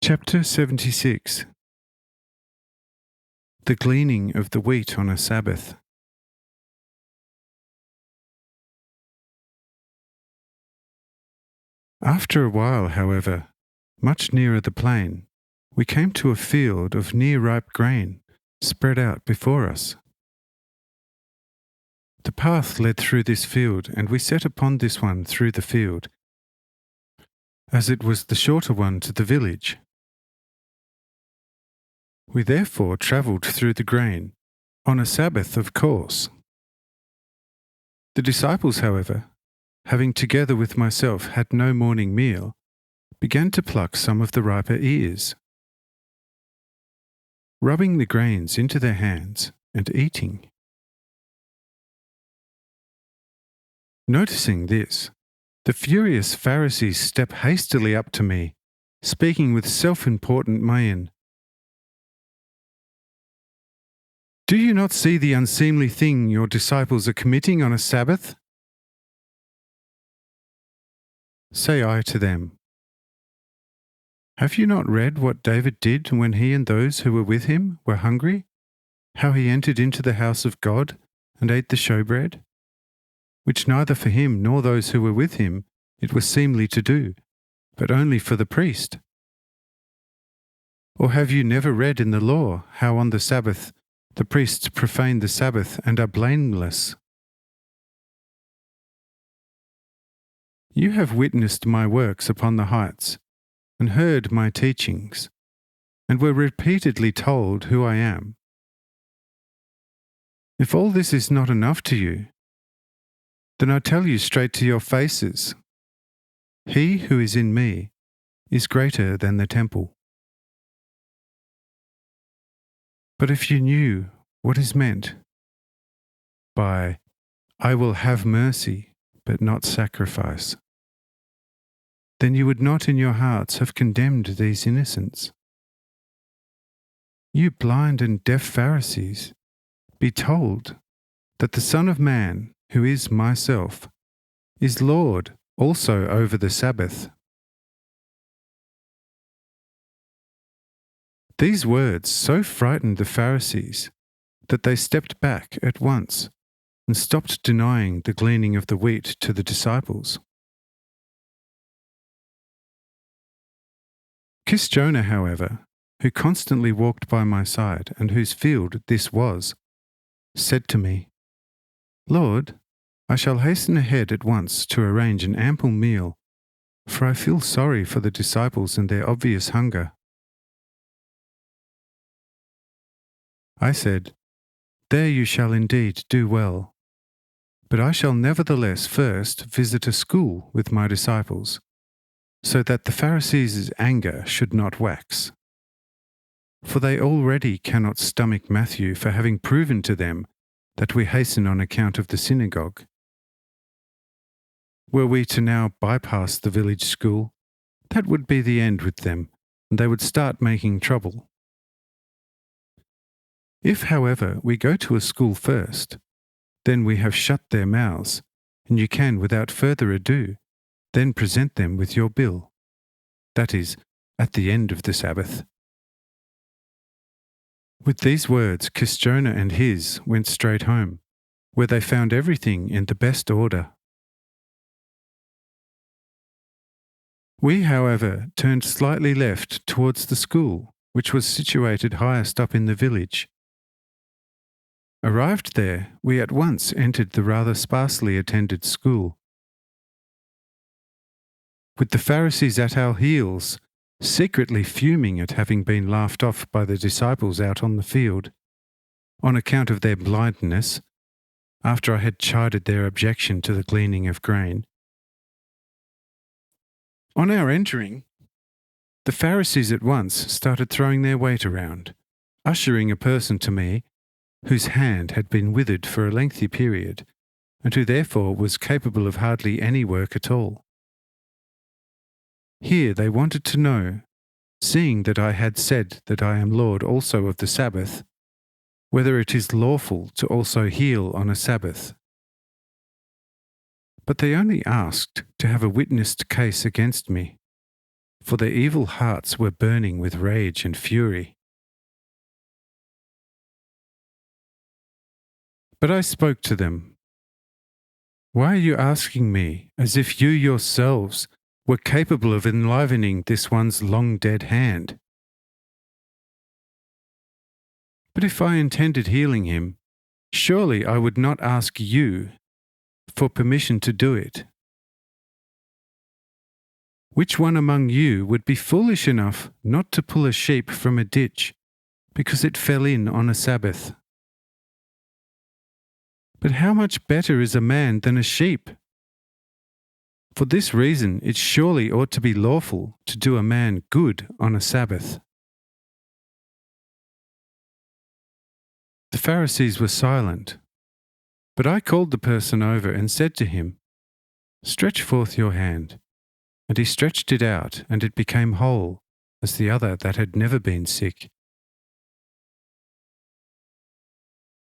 Chapter 76. The gleaning of the wheat on a Sabbath. After a while, however, much nearer the plain, we came to a field of near-ripe grain spread out before us. The path led through this field, and we set upon this one through the field, as it was the shorter one to the village. We therefore travelled through the grain, on a Sabbath, of course. The disciples, however, having together with myself had no morning meal, began to pluck some of the riper ears, rubbing the grains into their hands and eating. Noticing this, the furious Pharisees step hastily up to me, speaking with self-important mien. "Do you not see the unseemly thing your disciples are committing on a Sabbath?" Say I to them, "Have you not read what David did when he and those who were with him were hungry? How he entered into the house of God and ate the showbread, which neither for him nor those who were with him it was seemly to do, but only for the priest? Or have you never read in the law how on the Sabbath the priests profane the Sabbath and are blameless? You have witnessed my works upon the heights, and heard my teachings, and were repeatedly told who I am. If all this is not enough to you, then I tell you straight to your faces, he who is in me is greater than the temple. But if you knew what is meant by, 'I will have mercy, but not sacrifice,' then you would not in your hearts have condemned these innocents. You blind and deaf Pharisees, be told that the Son of Man, who is myself, is Lord also over the Sabbath." These words so frightened the Pharisees that they stepped back at once and stopped denying the gleaning of the wheat to the disciples. Jonah, however, who constantly walked by my side and whose field this was, said to me, "Lord, I shall hasten ahead at once to arrange an ample meal, for I feel sorry for the disciples and their obvious hunger." I said, "There you shall indeed do well, but I shall nevertheless first visit a school with my disciples, so that the Pharisees' anger should not wax. For they already cannot stomach Matthew for having proven to them that we hasten on account of the synagogue. Were we to now bypass the village school, that would be the end with them, and they would start making trouble. If, however, we go to a school first, then we have shut their mouths, and you can, without further ado, then present them with your bill, that is, at the end of the Sabbath." With these words, Jonah and his went straight home, where they found everything in the best order. We, however, turned slightly left towards the school, which was situated highest up in the village. Arrived there, we at once entered the rather sparsely attended school. With the Pharisees at our heels, secretly fuming at having been laughed off by the disciples out on the field, on account of their blindness, after I had chided their objection to the gleaning of grain. On our entering, the Pharisees at once started throwing their weight around, ushering a person to me whose hand had been withered for a lengthy period, and who therefore was capable of hardly any work at all. Here they wanted to know, seeing that I had said that I am Lord also of the Sabbath, whether it is lawful to also heal on a Sabbath. But they only asked to have a witnessed case against me. for their evil hearts were burning with rage and fury. But I spoke to them. Why are you asking me as if you yourselves were capable of enlivening this one's long-dead hand? But if I intended healing him, surely I would not ask you for permission to do it. Which one among you would be foolish enough not to pull a sheep from a ditch because it fell in on a Sabbath? But how much better is a man than a sheep? For this reason it surely ought to be lawful to do a man good on a Sabbath. The Pharisees were silent, but I called the person over and said to him, "Stretch forth your hand." And he stretched it out, and it became whole, as the other that had never been sick.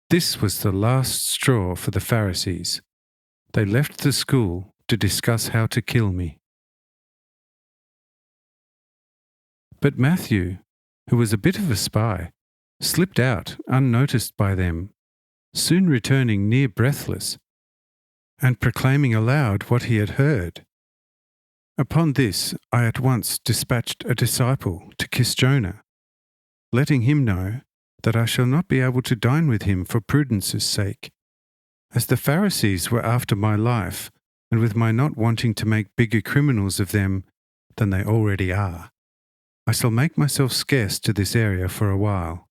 This was the last straw for the Pharisees. They left the school to discuss how to kill me. But Matthew, who was a bit of a spy, slipped out unnoticed by them, soon returning near breathless, and proclaiming aloud what he had heard. Upon this, I at once dispatched a disciple to kiss Jonah, letting him know that I shall not be able to dine with him for prudence's sake, as the Pharisees were after my life, and with my not wanting to make bigger criminals of them than they already are. I shall make myself scarce to this area for a while.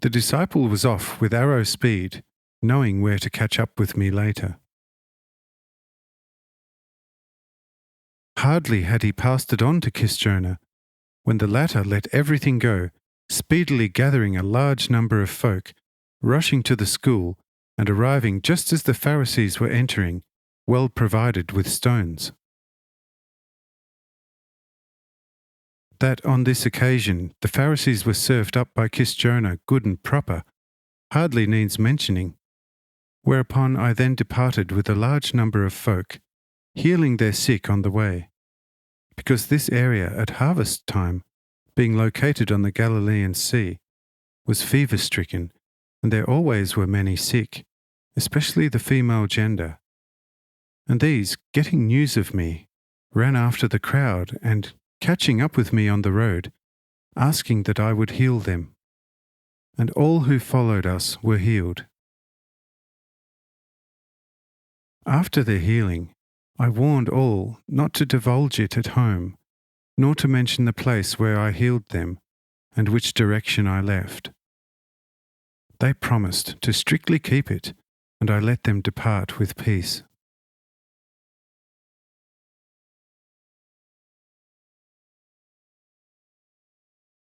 The disciple was off with arrow speed, knowing where to catch up with me later. Hardly had he passed it on to Kisjonah, when the latter let everything go, speedily gathering a large number of folk, rushing to the school, and arriving just as the Pharisees were entering, well provided with stones. That on this occasion the Pharisees were served up by Kisjonah good and proper, hardly needs mentioning, whereupon I then departed with a large number of folk, healing their sick on the way, because this area at harvest time, being located on the Galilean Sea, was fever-stricken, and there always were many sick, especially the female gender. And these, getting news of me, ran after the crowd and, catching up with me on the road, asking that I would heal them. And all who followed us were healed. After their healing, I warned all not to divulge it at home, nor to mention the place where I healed them, and which direction I left. They promised to strictly keep it, and I let them depart with peace.